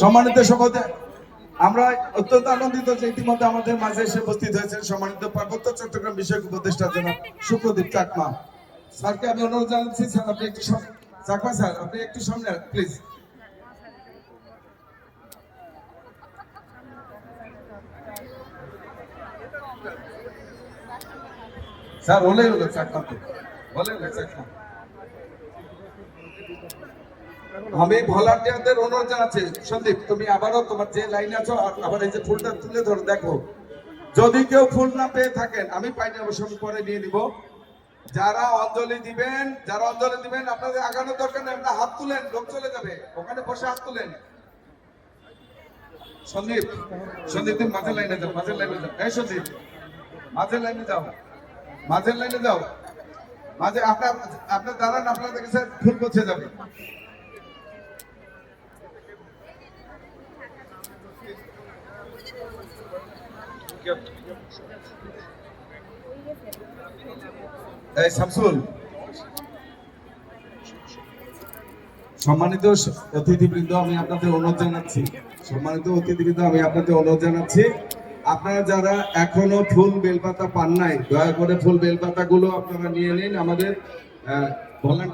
সম্মানিত সভাপতি, আমরা অত্যন্ত আনন্দিত যে ইতিমধ্যে আমাদের মাঝে এসে উপস্থিত হয়েছেন সম্মানিত পার্বত্য চট্টগ্রাম বিষয়ক উপদেষ্টার জন্য সুপ্রদীপ চাকমা স্যারকে আমি অনুরোধ জানাচ্ছি। স্যার আপনি একটু চাকমা স্যার আপনি একটু সামনে প্লিজ। স্যার হলেই হলো চাকমা, বলে চাকমা। আমি ভলান্টিয়ারদের অনুরোধ জানাচ্ছি, সন্দীপ তুমি আবারও তোমার যে লাইনে আছো আবার এই যে ফুলটা তুলে ধরো দেখো। যদি কেউ ফুল না পেয়ে থাকেন, আমি পাইনি অবশ্য আমি পরে নিয়ে নিব। যারা অঞ্জলি দিবেন আপনাদের আগানোর দরকার নেই, আপনারা হাত তুলেন, লোক চলে যাবে, ওখানে বসে হাত তুলেন। সন্দীপ তুমি মাঝের লাইনে যাও, এই সন্দীপ মাঝের লাইনে যাও, মাঝে আপনার দাঁড়ান, আপনার দেখে ফুল পৌঁছে যাবে। এই শামসুল, সম্মানিত অতিথিবৃন্দ আমি আপনাদের অনুরোধ জানাচ্ছি, আপনারা যারা এখনো ফুল বেলপাতা পান নাই দয়া করে ফুল বেলপাতা গুলো আপনারা নিয়ে নিন। আমাদের ভলান্টিয়ার